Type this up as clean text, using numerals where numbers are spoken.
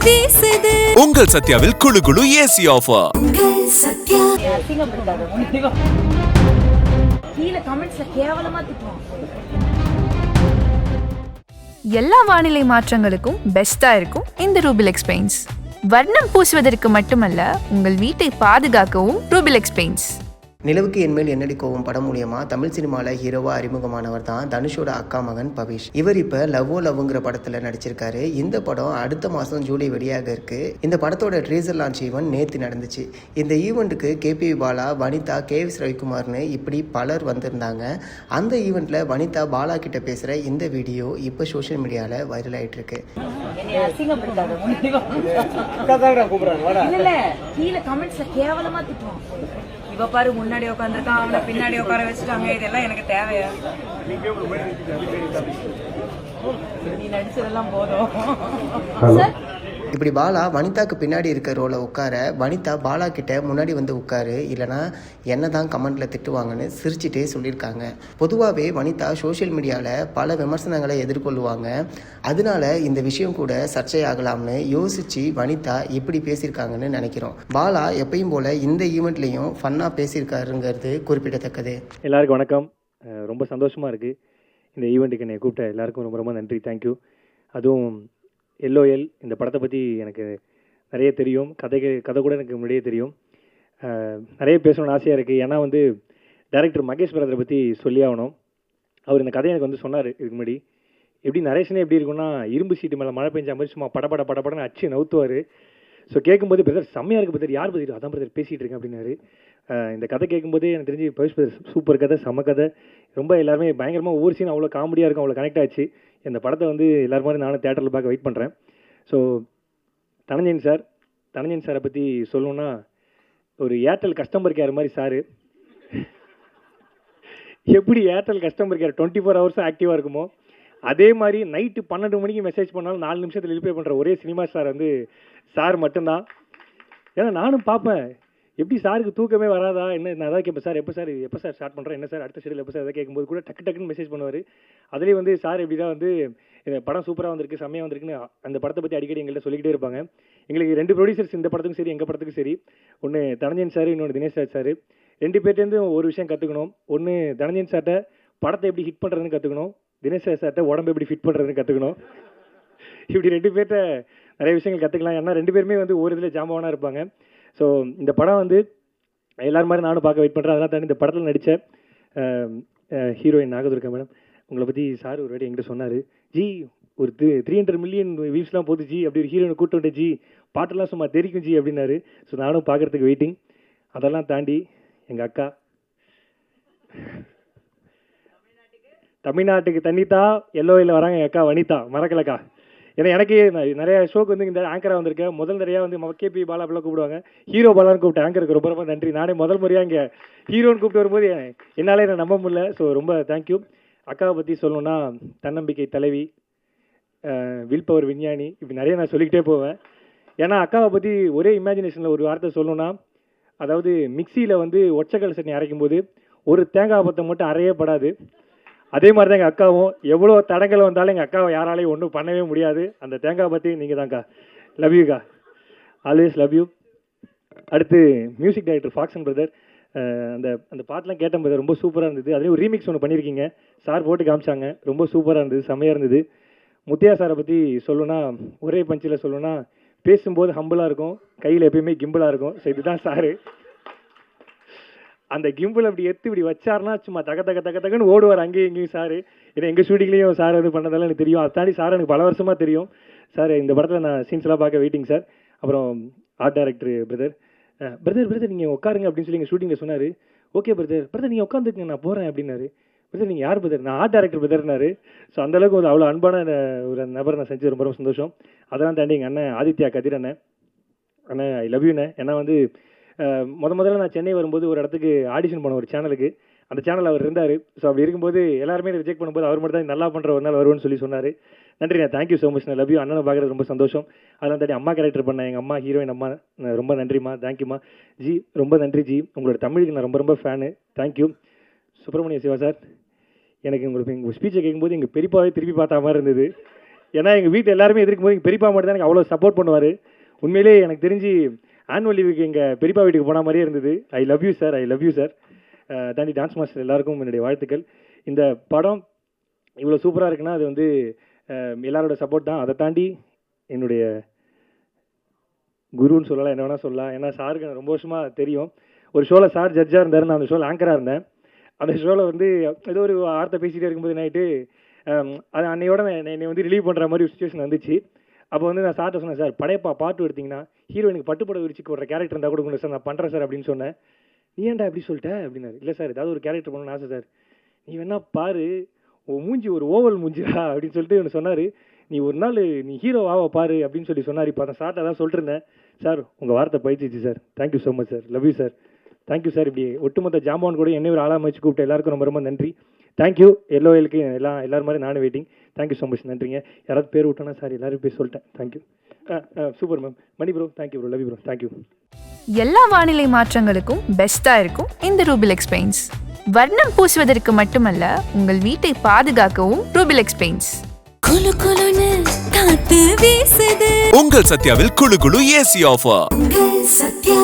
வீசுது. உங்கள் சத்யாவில் குளு குளு ஏசி ஆஃபர். எல்லா வானிலை மாற்றங்களுக்கும் பெஸ்டா இருக்கும் இந்த ரூபிலெக்ஸ் பெயிண்ட்ஸ். வர்ணம் பூசுவதற்கு மட்டுமல்ல, உங்கள் வீட்டை பாதுகாக்கவும் ரூபிலெக்ஸ் பெயிண்ட்ஸ். நிலவுக்கு என்மேல் என்னடி கோவம் படம் மூலியமா தமிழ் சினிமாவில் ஹீரோவா அறிமுகமானவர் தான் தனுஷோட அக்கா மகன் பவிஷ். இவர் இப்போ லவ்வோ லவ்ங்கிற படத்தில் நடிச்சிருக்காரு. இந்த படம் அடுத்த மாதம் ஜூலை வெளியாக இருக்கு. இந்த படத்தோட ட்ரீசர் லான்ச் ஈவெண்ட் நேற்று நடந்துச்சு. இந்த ஈவெண்ட்டுக்கு கேபி பாலா, வனிதா, கேவிஎஸ் ரவிக்குமார்னு இப்படி பலர் வந்திருந்தாங்க. அந்த ஈவெண்ட்ல வனிதா பாலா கிட்ட பேசுகிற இந்த வீடியோ இப்போ சோஷியல் மீடியாவில் வைரல் ஆகிட்டு இருக்கு. இவ பாரு முன்னாடி உட்காந்துருக்கான், அவனை பின்னாடி உட்கார வச்சுட்டாங்க. இதெல்லாம் எனக்கு தேவையா? நீ நடிச்சதெல்லாம் போதும். இப்படி பாலா வனிதாக்கு பின்னாடி இருக்க ரோலை உட்கார, வனிதா பாலா கிட்ட முன்னாடி வந்து உட்காரு, இல்லைனா என்ன தான் கமெண்ட்ல திட்டுவாங்கன்னு சிரிச்சுட்டே சொல்லியிருக்காங்க. பொதுவாகவே வனிதா சோஷியல் மீடியாவில் பல விமர்சனங்களை எதிர்கொள்ளுவாங்க. அதனால இந்த விஷயம் கூட சர்ச்சையாகலாம்னு யோசிச்சு வனிதா இப்படி பேசியிருக்காங்கன்னு நினைக்கிறோம். பாலா எப்பயும் போல இந்த ஈவெண்ட்லையும் ஃபன்னாக பேசியிருக்காருங்கிறது குறிப்பிடத்தக்கது. எல்லாருக்கும் வணக்கம். ரொம்ப சந்தோஷமாக இருக்குது. இந்த ஈவெண்ட்டுக்கு என்னை கூப்பிட்ட எல்லாருக்கும் ரொம்ப ரொம்ப நன்றி, தேங்க்யூ. அதுவும் எல்ஓஎல் இந்த படத்தை பற்றி எனக்கு நிறைய தெரியும். கதை கூட எனக்கு முன்னாடியே தெரியும். நிறைய பேசணும்னு ஆசையாக இருக்குது. ஏன்னா டைரக்டர் மகேஷ் பிரதரை பற்றி சொல்லி ஆகணும். அவர் இந்த கதையை எனக்கு சொன்னார் இதுக்கு முன்னாடி. எப்படி நரேஷனே எப்படி இருக்குன்னா, இரும்பு சீட்டு மேலே மழை பெஞ்ச மாதிரி சும்மா படப்படன்னு அச்சு நவுத்துவார். ஸோ கேட்கும்போது பிரதர் செம்மையாக இருக்குது பிரதர், யார் பிரதர்? அதான் பிரதர் பேசிகிட்டு இருக்கேன் அப்படின்னாரு. இந்த கதை கேட்கும்போதே எனக்கு தெரிஞ்சு பவிஷ் பிரதர் சூப்பர் கதை, செம்ம கதை. ரொம்ப எல்லாருமே பயங்கரமாக ஒவ்வொரு சீன் அவ்வளோ காமெடியாக இருக்கும், அவ்வளோ கனெக்ட் ஆச்சு. இந்த படத்தை எல்லாரும் மாதிரி நானும் தேட்டரில் பார்க்க வெயிட் பண்ணுறேன். ஸோ தனஞ்சயன் சாரை பற்றி சொல்லணுன்னா, ஒரு ஏர்டெல் கஸ்டமர் கேர் மாதிரி சாரு. எப்படி ஏர்டெல் கஸ்டமர் கேர் 24 ஹவர்ஸும் ஆக்டிவாக இருக்குமோ, அதே மாதிரி நைட்டு 12 மணிக்கு மெசேஜ் பண்ணாலும் 4 நிமிஷத்தில் ரிப்ளை பண்ணுற ஒரே சினிமா ஸ்டார் சார் மட்டும்தான். ஏன்னா நானும் பார்ப்பேன், எப்படி சாருக்கு தூக்கமே வராதா என்ன? நான் அதான் கேட்பேன், சார் எப்போ சார் ஸ்டார்ட் பண்ணுறேன், என்ன சார் அடுத்த ஷெடியூல் எப்போ சார்? அதை கேட்கும்போது கூட டக்குன்னு மெசேஜ் பண்ணுவார். அதுலேயும் சார் எப்படி தான் இந்த படம் சூப்பராக வந்திருக்கு, செம்மையாக வந்திருக்குன்னு அந்த படத்தை பற்றி அடிக்கடி எங்கள்கிட்ட சொல்லிக்கிட்டே இருப்பாங்க. எங்களுக்கு 2 ப்ரொடியூசர்ஸ் இந்த படத்துக்கும் சரி எங்கள் படத்துக்கும் சரி, ஒன்று தனஞ்சயன் சார், இன்னொன்று தினேஷ் ராஜ் சார். 2 பேர்ட்டேருந்து ஒரு விஷயம் கற்றுக்கணும். ஒன்று தனஞ்சயன் சார்ட்ட படத்தை எப்படி ஹிட் பண்ணுறதுன்னு கற்றுக்கணும், தினேஷ் ராஜ் சார்ட்ட உடம்பு எப்படி ஃபிட் பண்ணுறதுன்னு கற்றுக்கணும். இப்படி 2 பேர்ட்ட நிறைய விஷயங்கள் கற்றுக்கலாம். ஏன்னா 2 பேருமே ஒரு இதில் ஜாம்பவானாக இருப்பாங்க. ஸோ இந்த படம் எல்லாரும் மாதிரி நானும் பார்க்க வெயிட் பண்ணுறேன். அதெல்லாம் தாண்டி இந்த படத்தில் நடித்த ஹீரோயின் நாகதுர்கா மேடம், உங்களை பற்றி சார் ஒரு வாட்டி என்கிட்ட சொன்னார், ஜி ஒரு 300 மில்லியன் வியூஸ்லாம் போகுது ஜி, அப்படி ஒரு ஹீரோயினை கூப்பிட்டு வந்துட்டு ஜி, பாட்டெல்லாம் சும்மா தெரிக்கும் ஜி அப்படின்னாரு. ஸோ நானும் பார்க்குறதுக்கு வெயிட்டிங். அதெல்லாம் தாண்டி எங்கள் அக்கா தமிழ்நாட்டுக்கு தண்ணித்தா எல்லோயில் வராங்க எங்கள் அக்கா வனிதா, மறக்கலக்கா. ஏன்னா எனக்கு நிறைய ஷோக்கு இந்த ஆங்கராக வந்திருக்கேன். முதல் நிறையா கேபி பாலா அப்படிலாம் கூப்பிடுவாங்க, ஹீரோ பாலான்னு கூப்பிட்டு ஆங்கருக்கு ரொம்ப ரொம்ப நன்றி. நானே முதல் முறையாக இங்கே ஹீரோன்னு கூப்பிட்டு வரும்போது என்னாலே நான் நம்ப முடியல. ஸோ ரொம்ப தேங்க்யூ. அக்காவை பற்றி சொல்லணுன்னா, தன்னம்பிக்கை தலைவி, வில் பவர் விஞ்ஞானி, இப்படி நிறைய நான் சொல்லிக்கிட்டே போவேன். ஏன்னா அக்காவை பற்றி ஒரே இமேஜினேஷனில் ஒரு வார்த்தை சொல்லணுன்னா, அதாவது மிக்சியில் ஒற்றைக்கல் சட்னி அரைக்கும் போது ஒரு தேங்காய் பத்தை மட்டும் அரையே படாது. அதே மாதிரி தான் எங்கள் அக்காவும், எவ்வளோ தடங்கள் வந்தாலும் எங்கள் அக்காவை யாராலையும் ஒன்றும் பண்ணவே முடியாது. அந்த தேங்காய் பற்றி நீங்கள் தான்க்கா. லவ் யூக்கா, ஆல்வேஸ் லவ் யூ. அடுத்து மியூசிக் டைரக்டர் ஃபாக்சன் பிரதர், அந்த பாட்டெலாம் கேட்டேன் பிரதர், ரொம்ப சூப்பராக இருந்தது. அதுலேயும் ஒரு ரீமிக்ஸ் ஒன்று பண்ணியிருக்கீங்க, சார் போட்டு காமிச்சாங்க, ரொம்ப சூப்பராக இருந்தது, செம்மையாக இருந்தது. முத்தியா சாரை பற்றி சொல்லணுன்னா, ஒரே பஞ்சில் சொல்லணுன்னா, பேசும்போது ஹம்பிளாக இருக்கும், கையில் எப்பயுமே கிம்பிளாக இருக்கும். ஸோ இதுதான் சாரு. அந்த கிம்பிள் அப்படி இப்படி வச்சார்னா சும்மா தகன்னு ஓடுவார் அங்கேயும் இங்கேயும் சார். ஏன்னா எங்கள் ஷூட்டிங்லேயும் சார் பண்ணதெல்லாம் எனக்கு தெரியும். அதை தாண்டி சார் எனக்கு பல வருஷமாக தெரியும். சார் இந்த படத்தில் நான் சீன்ஸ்லாம் பார்க்க வெயிட்டிங் சார். அப்புறம் ஆர்ட் டைரக்டர் பிரதர் நீங்கள் உட்காருங்க அப்படின்னு சொல்லி எங்கள் ஷூட்டிங்கில் சொன்னார். ஓகே பிரதர் நீங்கள் உட்காந்துருங்க, நான் போகிறேன் அப்படின்னாரு. பிரதர் நீங்கள் யார் பிரதர்? நான் ஆர்ட் டைரக்டர் பிரதர்னாரு. ஸோ அந்தளவுக்கு அவ்வளோ அன்பான ஒரு நபர் நான் செஞ்சது ரொம்ப ரொம்ப சந்தோஷம். அதெல்லாம் தாண்டி எங்கள் அண்ணன் ஆதித்யா கதிர் அண்ணன் ஐ லவ் யூண்ணே. ஏன்னா முதல்ல நான் சென்னை வரும்போது ஒரு இடத்துக்கு ஆடிஷன் பண்ண ஒரு சேனலுக்கு, அந்த சேனல் அவர் இருந்தார். ஸோ அப்படி இருக்கும்போது எல்லாருமே ரிஜெக்ட் பண்ணும்போது அவர் மட்டும் தான் நல்லா பண்ணுற ஒரு நாள் வருவோன்னு சொல்லி சொன்னார். நன்றிண்ணா, தேங்க்யூ ஸோ மச். நான் லவ் யூ. அண்ணனை பார்க்குறது ரொம்ப சந்தோஷம். அதெல்லாம் தாண்டி அம்மா கேரக்டர் பண்ணேன், எங்கள் அம்மா ஹீரோயின் அம்மா, ரொம்ப நன்றிம்மா, தேங்க்யூம்மா. ஜி ரொம்ப நன்றி ஜி, உங்களோட தமிழுக்கு நான் ரொம்ப ரொம்ப fan, thank you. Subramaniya Siva sir, எனக்கு உங்கள் ஸ்பீச்சை கேட்கும்போது எங்கள் பெரியப்பாவே திருப்பி பார்த்தா மாதிரி இருந்தது. ஏன்னா எங்கள் வீட்டில் எல்லாருமே எதிர்க்கும் போது எங்கள் பெரியப்பா மட்டும் தான் எனக்கு அவ்வளோ சப்போர்ட் பண்ணுவார். உண்மையிலே எனக்கு தெரிஞ்சு ஆனுவல் லீவுக்கு எங்கள் பெரியப்பா வீட்டுக்கு போன மாதிரியே இருந்தது. I love you sir, I love you sir. தாண்டி டான்ஸ் மாஸ்டர் எல்லாருக்கும் என்னுடைய வாழ்த்துக்கள். இந்த படம் இவ்வளோ சூப்பராக இருக்குன்னா அது வந்து எல்லாரோட சப்போர்ட் தான். அதை தாண்டி என்னுடைய குருன்னு சொல்லலாம், என்ன வேணால் சொல்லலாம். ஏன்னா சாருக்கு எனக்கு ரொம்ப வருஷமாக தெரியும். ஒரு ஷோவில் சார் ஜட்ஜாக இருந்தார், நான் அந்த ஷோவில் ஆங்கராக இருந்தேன். அந்த ஷோவில் வந்து ஏதோ ஒரு வார்த்தை பேசிகிட்டே இருக்கும்போது நைட்டு அது அன்னையோட என்னை வந்து ரிலீவ் பண்ணுற மாதிரி ஒரு சுச்சுவேஷன் வந்துச்சு. அப்போ வந்து நான் சார்ட்ட சொன்னேன், சார் படையப்பா பாட்டு எடுத்திங்கன்னா ஹீரோயினுக்கு பட்டுப்பட விரிச்சு போடுற கேரக்டர் இருந்தால் கொடுங்க சார், நான் பண்ணுறேன் சார் அப்படின்னு சொன்னேன். நீ ஏன்டா எப்படி சொல்லிட்டேன் அப்படின்னாரு. இல்லை சார் ஏதாவது ஒரு கேரக்டர் பண்ணணும்னு ஆசை சார், நீ வேணா பாரு உன் மூஞ்சி ஒரு ஓவல் மூஞ்சிடா அப்படின்னு சொல்லிட்டு ஒன்று சொன்னார். நீ ஒரு நாள் நீ ஹீரோ ஆவ பாரு அப்படின்னு சொல்லி சொன்னார். இப்போ அந்த சார்ட்ட தான் சொல்லிருந்தேன். சார் உங்கள் வார்த்தை பயிற்சிச்சு sir, thank you so much sir, love you sir, thank you sir. இப்படி ஒட்டுமொத்த ஜாம்பவான் கூட என்ன ஒரு ஆளாக வச்சு கூப்பிட்டு எல்லாருக்கும் ரொம்ப ரொம்ப நன்றி. தேங்க்யூ. எல்லோருக்கு எல்லாரும் மாதிரி நானும் வெயிட்டிங். தேங்க்யூ ஸோ மச், நன்றிங்க. யாராவது பேர் விட்டோன்னா சார் எல்லாரும் பேர் சொல்லிட்டேன். Thank you. Super ma'am. Mani bro thank you bro, love you bro, thank you. எல்லா வானிலை மாற்றங்களுக்கும் பெஸ்ட்டாக இருக்கும் இந்த ரூபிலெக்ஸ் பெயிண்ட்ஸ். வர்ணம் பூசுவதற்கு மட்டுமல்ல, உங்கள் வீட்டை பாதுகாக்கவும் ரூபிலெக்ஸ் பெயிண்ட்ஸ். குளு குளுன்னு காத்து வீசுது. உங்கள் சத்யாவில் குளு குளு ஏசி ஆஃபர். சத்யா.